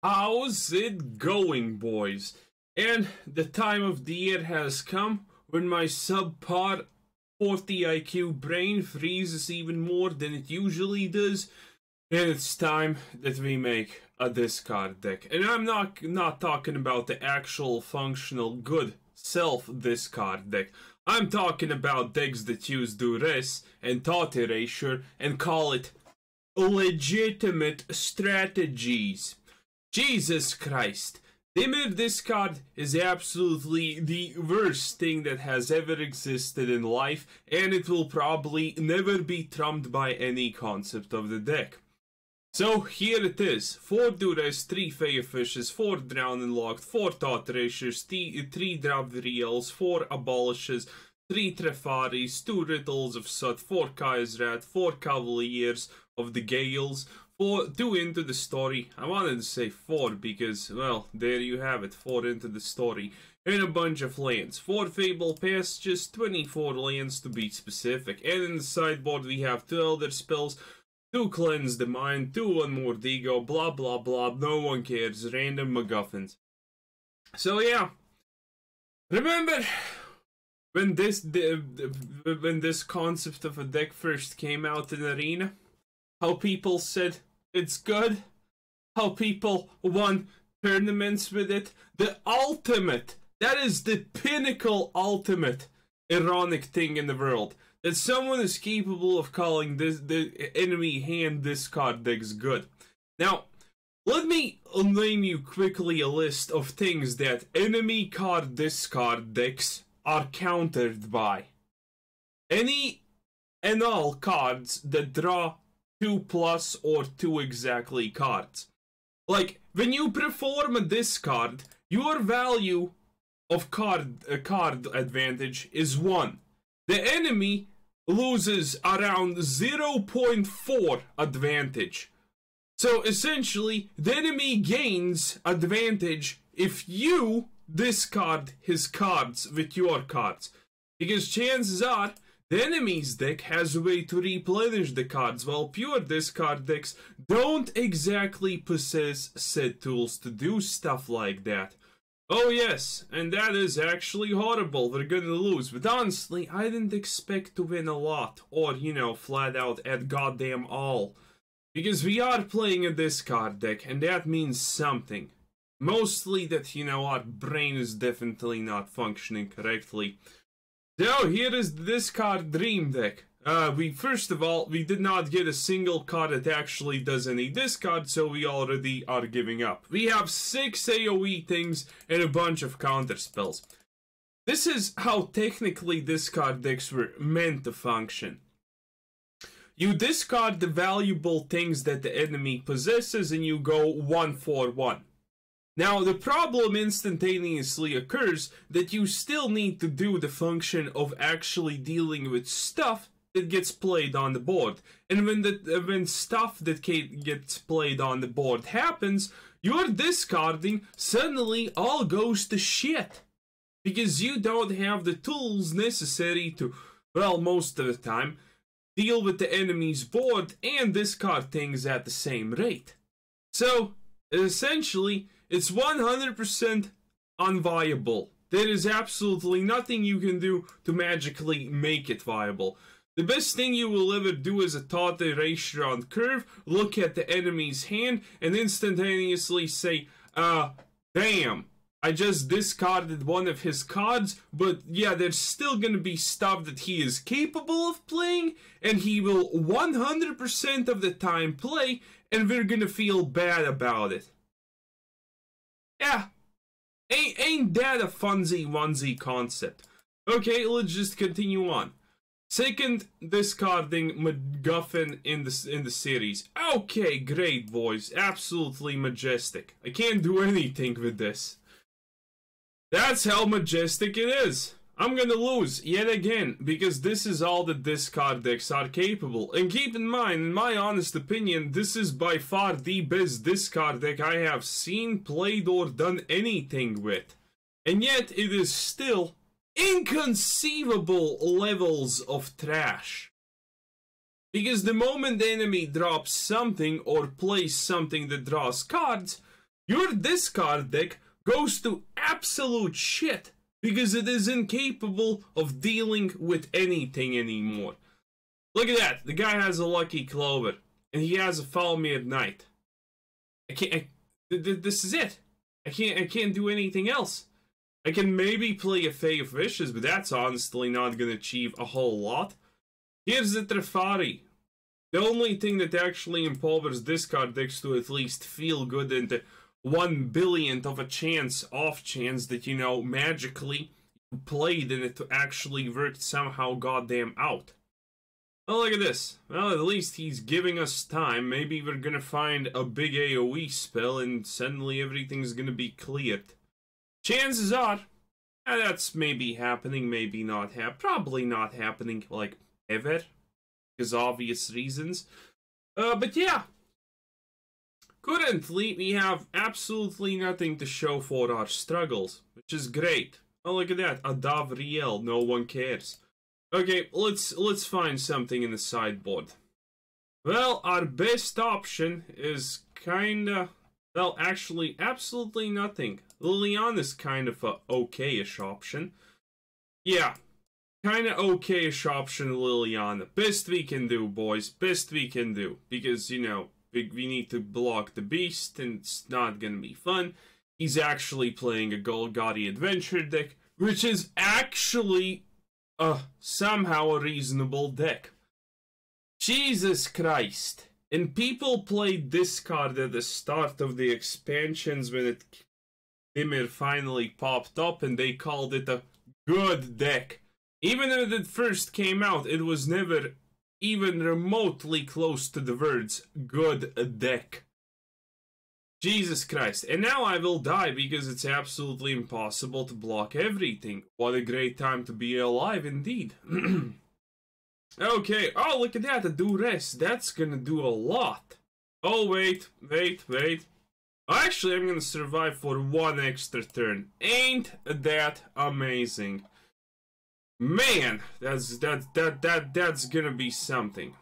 How's it going, boys? And the time of the year has come when my subpar 40 IQ brain freezes even more than it usually does, and it's time that we make a discard deck. And I'm not talking about the actual functional good self-discard deck. I'm talking about decks that use Duress and Thought Erasure and call it legitimate strategies. Jesus Christ. Dimmer discard is absolutely the worst thing that has ever existed in life, and it will probably never be trumped by any concept of the deck. So here it is: 4 Duress, 3 Fae of Wishes, 4 Drown and Locked, 4 Thought Erasures, 3 Davriels, 4 Abolishes, 3 Teferis, 2 Rituals of Soot, 4 Kaiserrat, 4 Cavaliers of the Gales, 2 Into the Story. I wanted to say 4 because, well, there you have it, 4 Into the Story. And a bunch of lands. 4 Fabled Passages, 24 lands to be specific. And in the sideboard we have 2 Elderspells, 2 Cleanse the Mind, 2 Unmoored Ego, blah blah blah, no one cares, random MacGuffins. So yeah, remember when this concept of a deck first came out in Arena? How people said it's good? How people won tournaments with it? The ultimate, that is the pinnacle ultimate ironic thing in the world. That someone is capable of calling the enemy hand discard decks good. Now, let me name you quickly a list of things that enemy card discard decks are countered by. Any and all cards that draw 2+ or 2 exactly cards. Like, when you perform a discard, your value of card advantage is 1. The enemy loses around 0.4 advantage. So essentially, the enemy gains advantage if you discard his cards with your cards. Because chances are, the enemy's deck has a way to replenish the cards, while pure discard decks don't exactly possess set tools to do stuff like that. Oh yes, and that is actually horrible, we're gonna lose, but honestly, I didn't expect to win a lot, or, you know, flat out at goddamn all. Because we are playing a discard deck, and that means something. Mostly that, you know, our brain is definitely not functioning correctly. So here is the discard dream deck. First of all, we did not get a single card that actually does any discard, so we already are giving up. We have 6 AoE things and a bunch of counter spells. This is how technically discard decks were meant to function. You discard the valuable things that the enemy possesses and you go 1 for 1. Now, the problem instantaneously occurs that you still need to do the function of actually dealing with stuff that gets played on the board. And when stuff that gets played on the board happens, your discarding suddenly all goes to shit. Because you don't have the tools necessary to, well, most of the time, deal with the enemy's board and discard things at the same rate. So, essentially, it's 100% unviable. There is absolutely nothing you can do to magically make it viable. The best thing you will ever do is a Thought Erasure on curve, look at the enemy's hand, and instantaneously say, damn, I just discarded one of his cards, but yeah, there's still gonna be stuff that he is capable of playing, and he will 100% of the time play, and we're gonna feel bad about it. Yeah, ain't that a funsy-wunsy concept? Okay, let's just continue on. Second discarding MacGuffin in the series. Okay, great, boys. Absolutely majestic. I can't do anything with this. That's how majestic it is. I'm gonna lose yet again, because this is all the discard decks are capable. And keep in mind, in my honest opinion, this is by far the best discard deck I have seen, played, or done anything with. And yet, it is still inconceivable levels of trash. Because the moment the enemy drops something or plays something that draws cards, your discard deck goes to absolute shit because it is incapable of dealing with anything anymore. Look at that. The guy has a Lucky Clover, and he has a Follow Me at Night. This is it. I can't do anything else. I can maybe play a Fae of Wishes, but that's honestly not gonna achieve a whole lot. Here's the Teferi. The only thing that actually empowers discard decks to at least feel good and the 1 billionth of a chance, off chance that, you know, magically you played and it actually worked somehow goddamn out. Oh, look at this. Well, at least he's giving us time. Maybe we're gonna find a big AoE spell and suddenly everything's gonna be cleared. Chances are, that's maybe happening, maybe not probably not happening, like, ever. Because obvious reasons. But yeah. Currently, we have absolutely nothing to show for our struggles, which is great. Oh, look at that. A Davriel. No one cares. Okay, let's find something in the sideboard. Well, our best option is kinda... Well, actually, absolutely nothing. Liliana is kind of a okay-ish option. Yeah, kinda okay-ish option, Liliana. Best we can do, boys. Best we can do. Because, you know, we need to block the beast, and it's not gonna be fun. He's actually playing a Golgari Adventure deck, which is actually... somehow a reasonable deck. Jesus Christ. And people played this card at the start of the expansions when Dimir finally popped up, and they called it a good deck. Even when it first came out, it was never even remotely close to the words good deck. Jesus Christ. And now I will die because it's absolutely impossible to block everything. What a great time to be alive indeed. Okay. Oh, look at that. A Duress. That's gonna do a lot. Oh, wait. Actually, I'm gonna survive for 1 extra turn. Ain't that amazing? Man, that's gonna be something.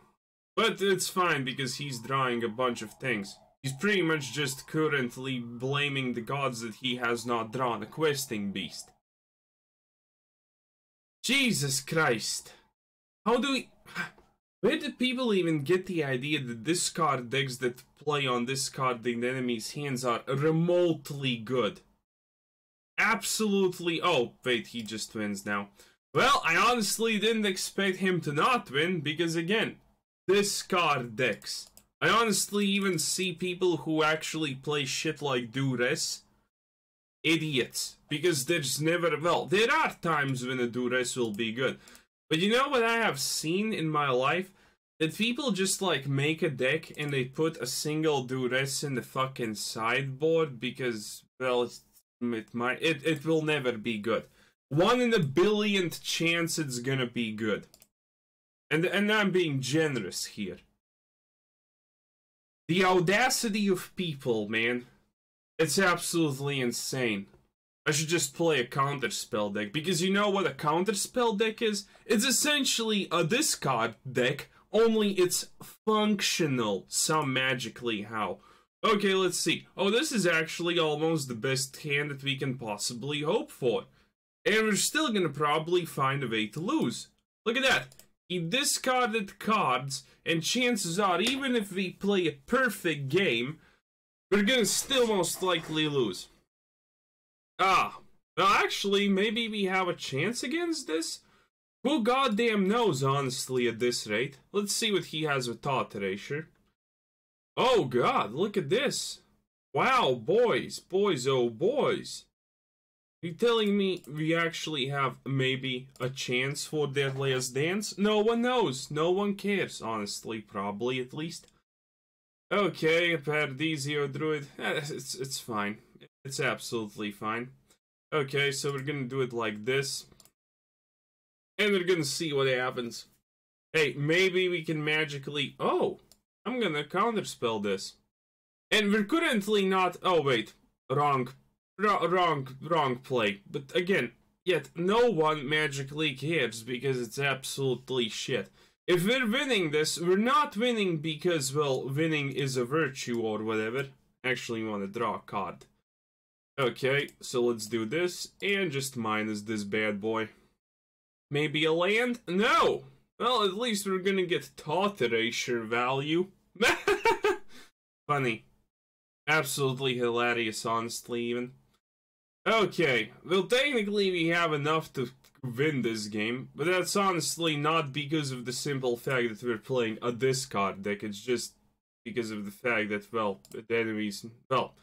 But it's fine because he's drawing a bunch of things. He's pretty much just currently blaming the gods that he has not drawn a questing beast. Jesus Christ. How do we... Where did people even get the idea that discard decks that play on discarding the enemy's hands are remotely good? Absolutely... Oh, wait, he just wins now. Well, I honestly didn't expect him to not win, because again, discard decks. I honestly even see people who actually play shit like Duress idiots. Because there's never... Well, there are times when a Duress will be good. But you know what I have seen in my life? That people just like make a deck and they put a single Duress in the fucking sideboard because, well, it will never be good. 1 in a billionth chance it's gonna be good. And I'm being generous here. The audacity of people, man. It's absolutely insane. I should just play a counterspell deck, because you know what a counterspell deck is? It's essentially a discard deck, only it's functional some magically how. Okay, let's see. Oh, this is actually almost the best hand that we can possibly hope for. And we're still gonna probably find a way to lose. Look at that. He discarded cards, and chances are, even if we play a perfect game, we're gonna still most likely lose. Well, actually, maybe we have a chance against this? Who goddamn knows, honestly, at this rate. Let's see what he has with Thought Erasure. Oh god, look at this. Wow, boys, oh boys. You telling me we actually have maybe a chance for their last dance? No one knows. No one cares, honestly. Probably, at least. Okay, Paradisio Druid. It's fine. It's absolutely fine. Okay, so we're gonna do it like this. And we're gonna see what happens. Hey, maybe we can magically... Oh! I'm gonna counterspell this. And we're currently not... Oh, wait. Wrong play. But again, yet no one magically cares because it's absolutely shit. If we're winning this, we're not winning because, well, winning is a virtue or whatever. actually want to draw a card. Okay, so let's do this, and just minus this bad boy. Maybe a land? No! Well, at least we're gonna get Thought Erasure value. Funny. Absolutely hilarious, honestly, even. Okay, well, technically we have enough to win this game, but that's honestly not because of the simple fact that we're playing a discard deck, it's just because of the fact that, well, the enemies, well,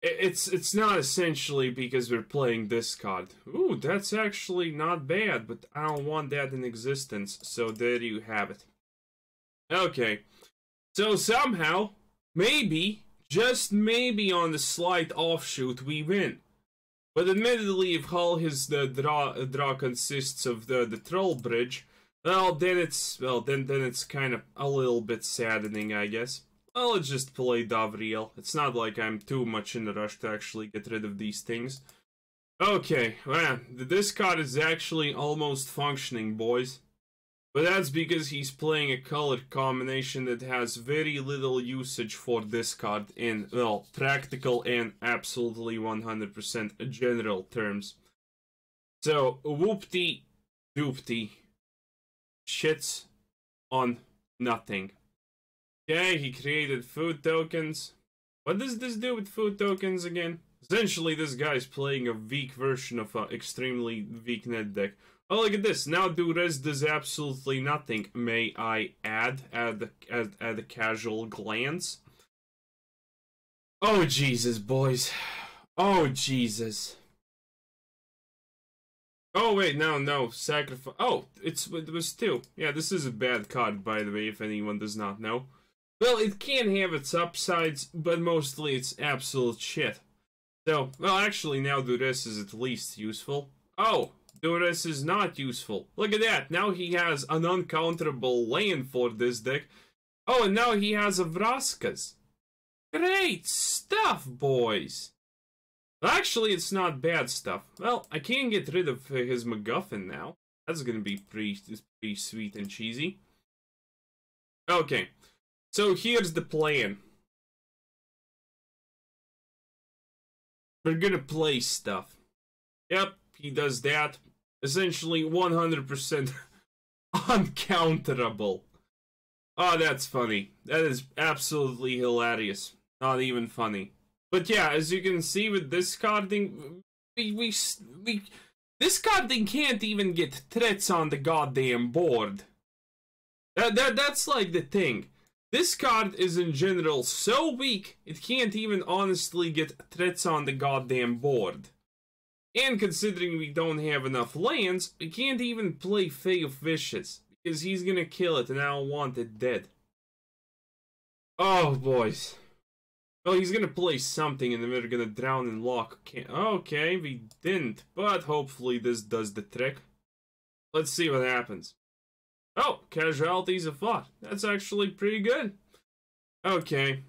it's not essentially because we're playing discard. Ooh, that's actually not bad, but I don't want that in existence, so there you have it. Okay, so somehow, maybe, just maybe on the slight offshoot, we win. But admittedly, if all his draw consists of the troll bridge, well, then it's kind of a little bit saddening, I guess. Well, let's just play Davriel. It's not like I'm too much in a rush to actually get rid of these things. Okay, well, the discard is actually almost functioning, boys. But that's because he's playing a color combination that has very little usage for discard in, well, practical and absolutely 100% general terms. So, whoopty doopty. Shits on nothing. Okay, he created food tokens. What does this do with food tokens again? Essentially, this guy's playing a weak version of an extremely weak net deck. Oh, look at this. Now Duress does absolutely nothing. May I add a casual glance? Oh, Jesus, boys. Oh, Jesus. Oh, wait, no. Sacrifice. Oh, it was 2. Yeah, this is a bad card, by the way, if anyone does not know. Well, it can have its upsides, but mostly it's absolute shit. So, well, actually, now Duress is at least useful. Oh, Duress is not useful. Look at that. Now he has an uncounterable land for this deck. Oh, and now he has a Vraskas. Great stuff, boys. Well, actually, it's not bad stuff. Well, I can get rid of his MacGuffin now. That's gonna be pretty sweet and cheesy. Okay, so here's the plan. We're gonna play stuff. Yep, he does that. Essentially 100% uncounterable. Oh, that's funny. That is absolutely hilarious. Not even funny. But yeah, as you can see with discarding, discarding can't even get threats on the goddamn board. That's like the thing. This card is in general so weak, it can't even honestly get threats on the goddamn board. And considering we don't have enough lands, we can't even play Fae of Wishes, because he's gonna kill it and I don't want it dead. Oh, boys. Well, he's gonna play something and then we're gonna drown in Loch. Okay, we didn't, but hopefully this does the trick. Let's see what happens. Oh, casualties of thought. That's actually pretty good. Okay.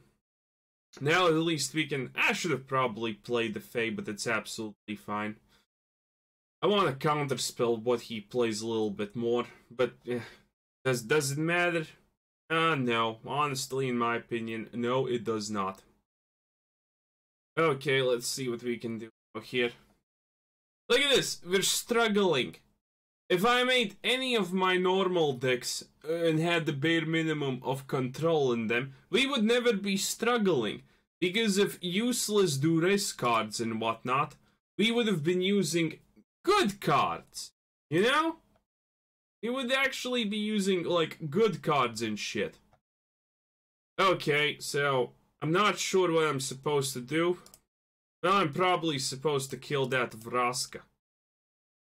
Now at least we can... I should have probably played the Fae, but it's absolutely fine. I want to counterspell what he plays a little bit more, but does it matter? No. Honestly, in my opinion, no, it does not. Okay, let's see what we can do here. Look at this. We're struggling. If I made any of my normal decks and had the bare minimum of control in them, we would never be struggling. Because of useless Duress cards and whatnot, we would have been using good cards. You know? We would actually be using, like, good cards and shit. Okay, so I'm not sure what I'm supposed to do. Well, I'm probably supposed to kill that Vraska.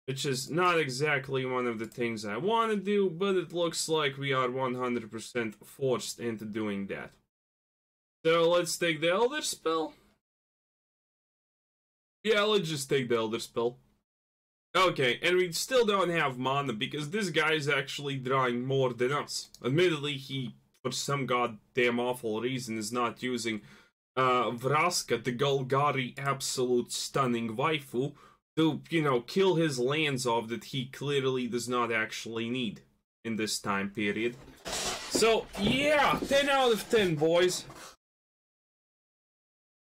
Which is not exactly one of the things I want to do, but it looks like we are 100% forced into doing that. So let's take the Elderspell. Yeah, let's just take the Elderspell. Okay, and we still don't have mana because this guy is actually drawing more than us. Admittedly, he, for some goddamn awful reason, is not using Vraska, the Golgari absolute stunning waifu, to, you know, kill his lands off that he clearly does not actually need in this time period. So, yeah, 10 out of 10, boys.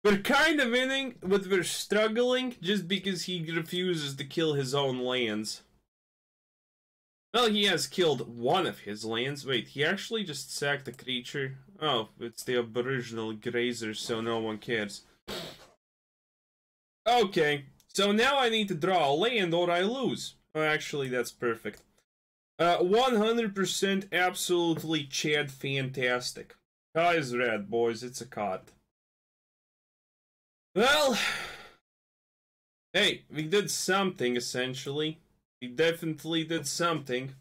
We're kind of winning, but we're struggling just because he refuses to kill his own lands. Well, he has killed one of his lands. Wait, he actually just sacked a creature? Oh, it's the aboriginal grazer, so no one cares. Okay, so now I need to draw a land or I lose. Oh, actually, that's perfect. 100% absolutely Chad fantastic. Ka is red, boys. It's a card. Well, hey, we did something, essentially. We definitely did something.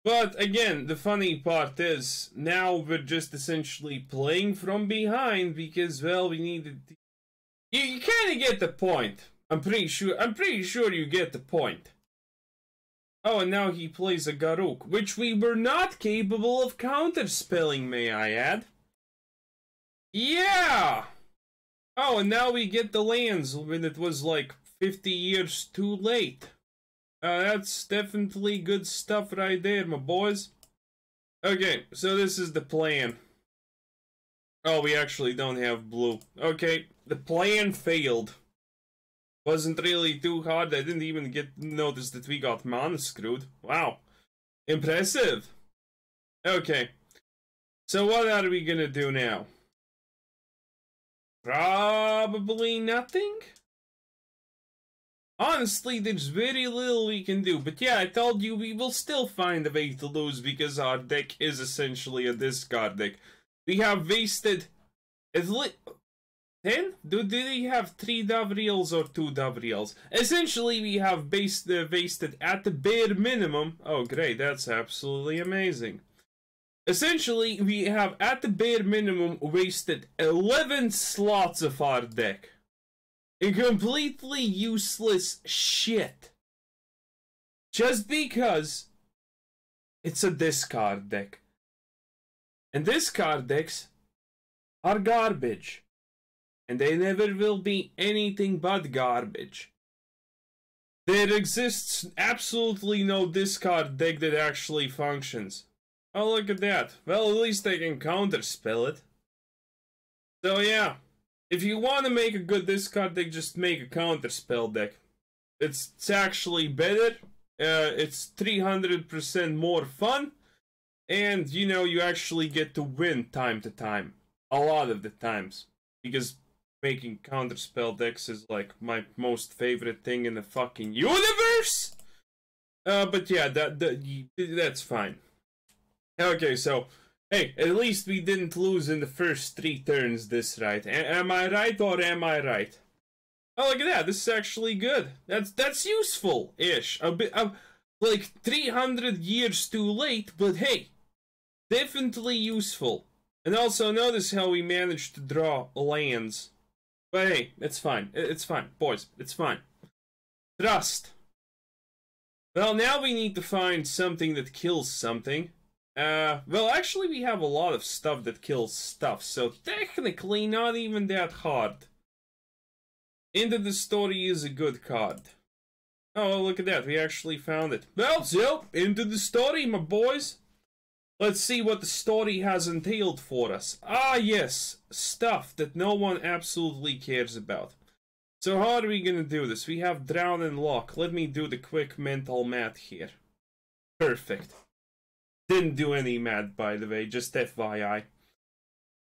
But, again, the funny part is, now we're just essentially playing from behind because, well, we needed to... You kind of get the point. I'm pretty sure you get the point. Oh, and now he plays a Garruk, which we were not capable of counterspelling, may I add. Yeah! Oh, and now we get the lands when it was like 50 years too late. That's definitely good stuff right there, my boys. Okay, so this is the plan. Oh, we actually don't have blue. Okay, the plan failed. Wasn't really too hard. I didn't even notice that we got mana screwed. Wow. Impressive. Okay. So what are we gonna do now? Probably nothing? Honestly, there's very little we can do. But yeah, I told you we will still find a way to lose because our deck is essentially a discard deck. We have wasted... 10? Do they have 3 Davriels or 2 Davriels? Essentially, we have wasted at the bare minimum... Oh, great, that's absolutely amazing. Essentially, we have at the bare minimum wasted 11 slots of our deck. In completely useless shit. Just because it's a discard deck. And discard decks are garbage. And they never will be anything but garbage. There exists absolutely no discard deck that actually functions. Oh, look at that. Well, at least they can counterspell it. So yeah, if you want to make a good discard deck, just make a counterspell deck. It's actually better. It's 300% more fun. And, you know, you actually get to win time to time. A lot of the times. Because making counterspell decks is like my most favorite thing in the fucking universe. But yeah, that's fine. Okay, so hey, at least we didn't lose in the first 3 turns this right. Am I right or am I right? Oh, look at that. This is actually good. That's useful-ish. A bit like 300 years too late, but hey, definitely useful. And also notice how we managed to draw lands. But hey, it's fine. It's fine, boys. It's fine. Trust. Well, now we need to find something that kills something. Well, actually, we have a lot of stuff that kills stuff, so technically not even that hard. Into the Story is a good card. Oh, look at that. We actually found it. Well, so, Into the Story, my boys. Let's see what the story has entailed for us. Ah, yes. Stuff that no one absolutely cares about. So how are we gonna do this? We have Drown and Loch. Let me do the quick mental math here. Perfect. Didn't do any math, by the way, just FYI.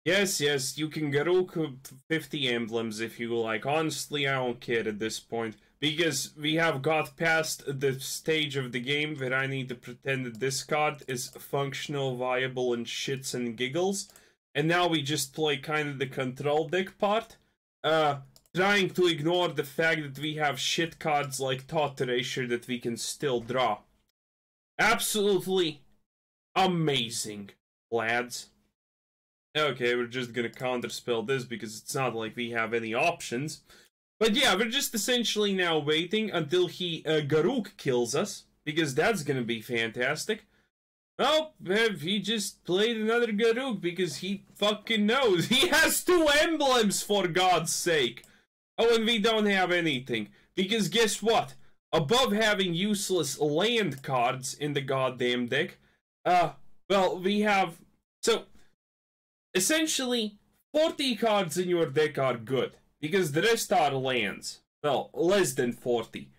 Yes, you can Garruk 50 emblems if you like. Honestly, I don't care at this point. Because we have got past the stage of the game where I need to pretend that this card is functional, viable, and shits and giggles. And now we just play kind of the control deck part. Trying to ignore the fact that we have shit cards like Thought Erasure that we can still draw. Absolutely amazing, lads. Okay, we're just gonna counterspell this because it's not like we have any options. But yeah, we're just essentially now waiting until he Garruk kills us, because that's gonna be fantastic. Oh, he just played another Garruk because he fucking knows. He has 2 emblems, for God's sake. Oh, and we don't have anything. Because guess what? Above having useless land cards in the goddamn deck, well, we have... So, essentially, 40 cards in your deck are good, because the rest are lands. Well, less than 40.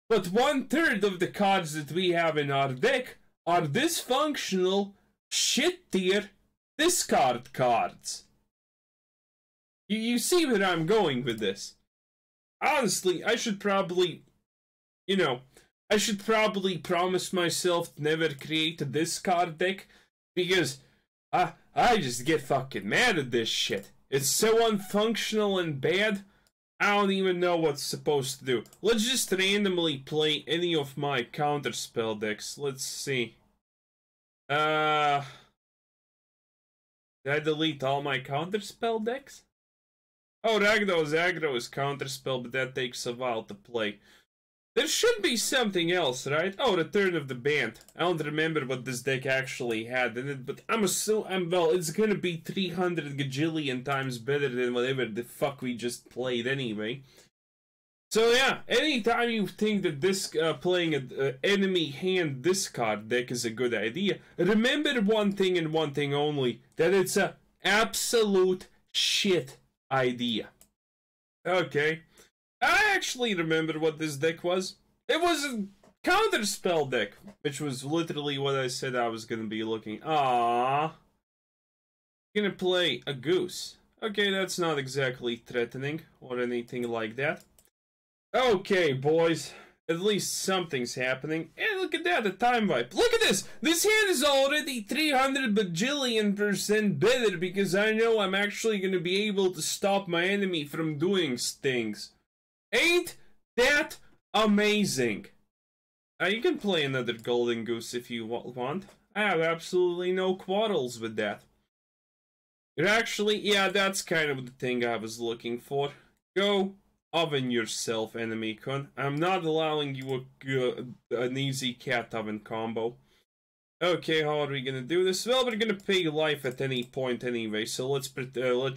But 1/3 of the cards that we have in our deck are dysfunctional, shit tier, discard cards. You see where I'm going with this. Honestly, I should probably, I should probably promise myself to never create a discard deck, because I just get fucking mad at this shit. It's so unfunctional and bad, I don't even know what's supposed to do. Let's just randomly play any of my counterspell decks. Let's see. Did I delete all my counterspell decks? Oh, Ragdo's aggro is counterspell, but that takes a while to play. There should be something else, right? Oh, Return of the Band. I don't remember what this deck actually had in it, but well, it's gonna be 300 gajillion times better than whatever the fuck we just played anyway. So yeah, anytime you think that this playing an enemy hand discard deck is a good idea, remember one thing and one thing only, that it's a absolute shit idea. Okay. I actually remember what this deck was. It was a counterspell deck, which was literally what I said I was gonna be looking. Gonna play a goose. Okay, that's not exactly threatening or anything like that. Okay, boys. At least something's happening. And look at that, the time wipe. Look at this! This hand is already 300 bajillion% better because I know I'm actually gonna be able to stop my enemy from doing things. Ain't that amazing? You can play another golden goose if you want. I have absolutely no quarrels with that. You're actually, yeah, that's kind of the thing I was looking for. Go oven yourself, enemy con. I'm not allowing you an easy cat oven combo. Okay, how are we gonna do this? Well, we're gonna pay life at any point anyway, so let's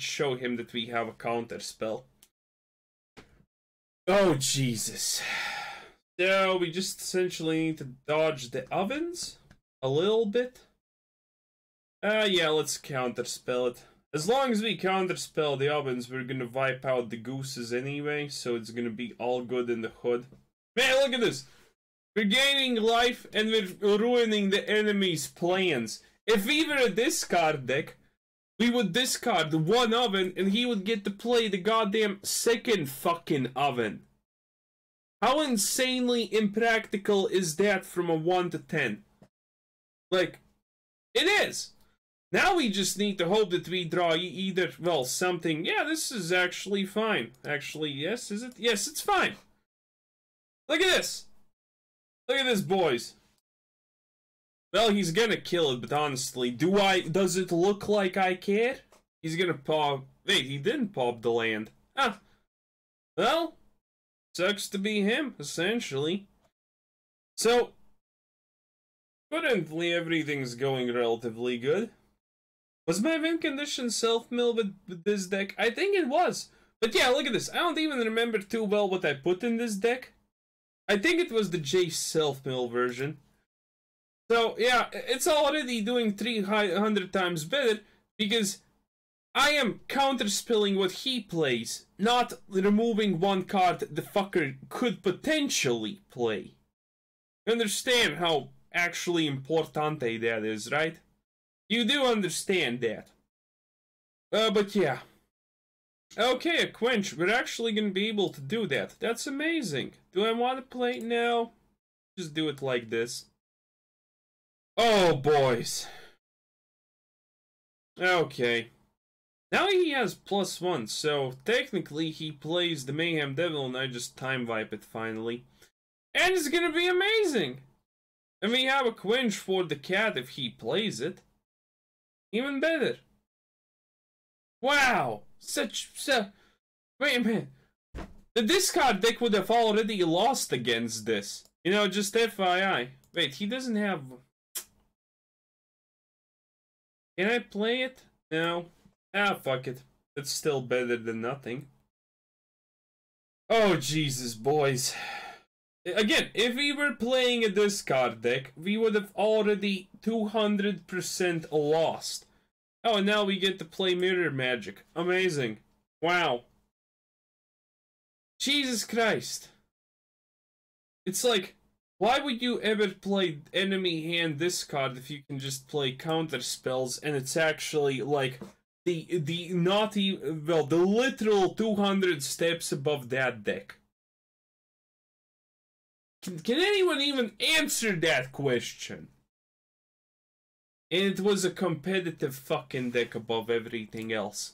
show him that we have a counter spell. Oh, Jesus. So, we just essentially need to dodge the ovens a little bit. Yeah, let's counterspell it. As long as we counterspell the ovens, we're gonna wipe out the gooses anyway, so it's gonna be all good in the hood. Man, look at this! We're gaining life and we're ruining the enemy's plans. If we were a discard deck, we would discard the one oven and he would get to play the goddamn second fucking oven. How insanely impractical is that from a 1 to 10? Like, it is! Now we just need to hope that we draw either, well, something. Yeah, this is actually fine. Actually, yes, is it? Yes, it's fine. Look at this. Look at this, boys. Well, he's gonna kill it, but honestly, does it look like I care? He's gonna pop. Wait, he didn't pop the land. Ah. Well, sucks to be him, essentially. So, currently everything's going relatively good. Was my win condition self-mill with this deck? I think it was. But yeah, look at this. I don't even remember too well what I put in this deck. I think it was the Jace self-mill version. So yeah, it's already doing 300 times better because I am counterspelling what he plays, not removing one card the fucker could potentially play. You understand how actually importante that is, right? You do understand that. But yeah. Okay, a quench. We're actually going to be able to do that. That's amazing. Do I want to play? No. Just do it like this. Oh, boys. Okay. Now he has +1, so technically he plays the Mayhem Devil and I just time wipe it finally. And it's going to be amazing. And we have a quench for the cat if he plays it. Even better. Wow! Wait a minute. The discard deck would have already lost against this. You know, just FYI. Wait, he doesn't have... Can I play it? No. Ah, fuck it. It's still better than nothing. Oh, Jesus, boys. Again, if we were playing a discard deck, we would have already 200% lost. Oh, and now we get to play mirror magic. Amazing. Wow. Jesus Christ. It's like, why would you ever play enemy hand discard if you can just play counter spells and it's actually like the not even, well, the literal 200 steps above that deck? Can anyone even answer that question? And it was a competitive fucking deck above everything else.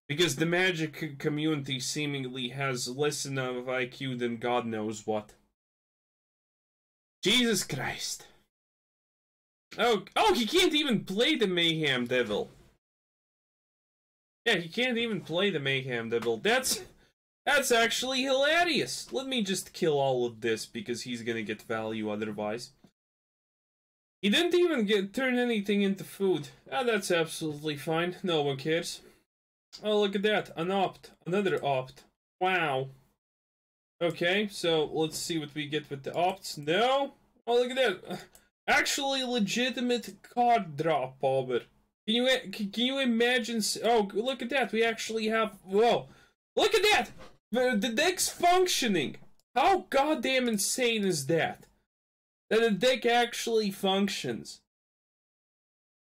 Because the Magic community seemingly has less enough IQ than God knows what. Jesus Christ. Oh, he can't even play the Mayhem Devil. Yeah, he can't even play the Mayhem Devil. That's actually hilarious. Let me just kill all of this because he's gonna get value otherwise. He didn't even turn anything into food. Ah, that's absolutely fine. No one cares. Oh, look at that. An opt. Another opt. Wow. Okay, so let's see what we get with the opts. No? Oh, look at that. Actually legitimate card drop over. Can you imagine? Oh, look at that. We actually have... Whoa. Look at that! The deck's functioning. How goddamn insane is that? That the deck actually functions.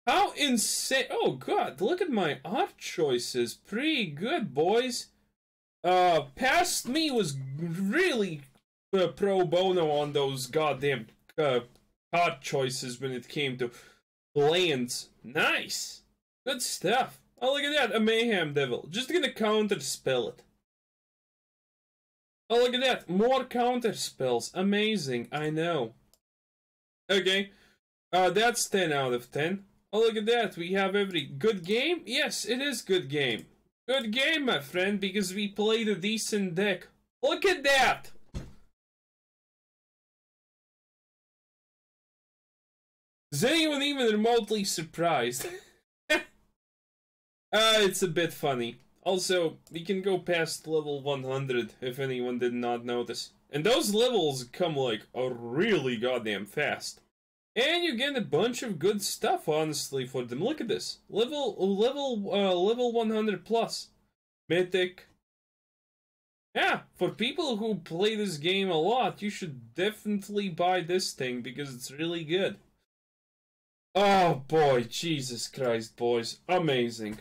How insane! Oh god, look at my art choices. Pretty good, boys. Past me was really pro bono on those goddamn card choices when it came to lands. Nice. Good stuff. Oh, look at that, a Mayhem Devil. Just gonna counter spell it. Oh, look at that, more counter spells. Amazing, I know. Okay, that's 10 out of 10. Oh, look at that. We have every... Good game? Yes, it is good game. Good game, my friend, because we played a decent deck. Look at that! Is anyone even remotely surprised? It's a bit funny. Also, we can go past level 100 if anyone did not notice. And those levels come like really goddamn fast. And you get a bunch of good stuff, honestly, for them. Look at this. Level 100 plus. Mythic. Yeah, for people who play this game a lot, you should definitely buy this thing because it's really good. Oh boy, Jesus Christ, boys. Amazing.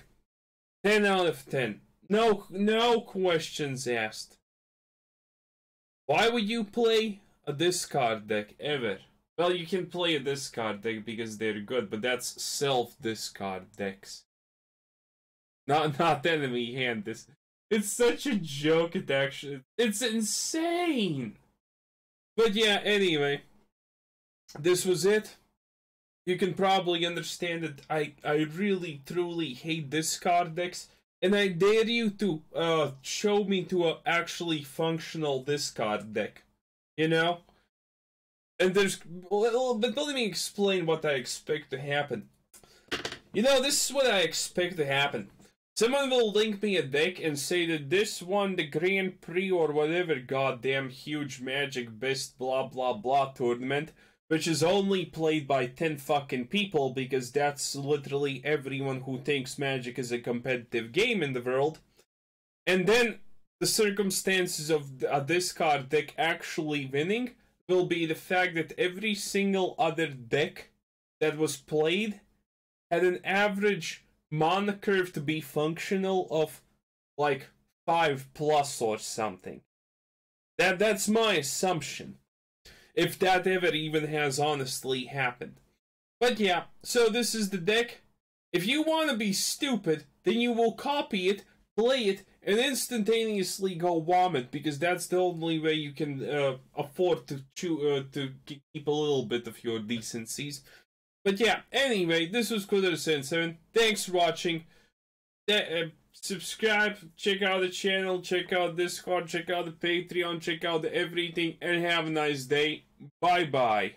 10 out of 10. No questions asked. Why would you play a discard deck ever? Well, you can play a discard deck because they're good, but that's self-discard decks. Not enemy hand. It's such a joke, it's insane! But yeah, anyway. This was it. You can probably understand that I really, truly hate discard decks. And I dare you to show me to an actually functional discard deck. You know? And but let me explain what I expect to happen. You know, this is what I expect to happen. Someone will link me a deck and say that this won the Grand Prix or whatever goddamn huge Magic best blah blah blah tournament, which is only played by 10 fucking people because that's literally everyone who thinks Magic is a competitive game in the world. And then the circumstances of a discard deck actually winning will be the fact that every single other deck that was played had an average mana curve to be functional of like 5+ or something. That's my assumption. If that ever even has honestly happened. But yeah, so this is the deck. If you want to be stupid, then you will copy it, play it, and instantaneously go vomit, because that's the only way you can afford to keep a little bit of your decencies. But yeah, anyway, this was Godless7. Thanks for watching. Subscribe, check out the channel, check out Discord, check out the Patreon, check out everything, and have a nice day. Bye bye.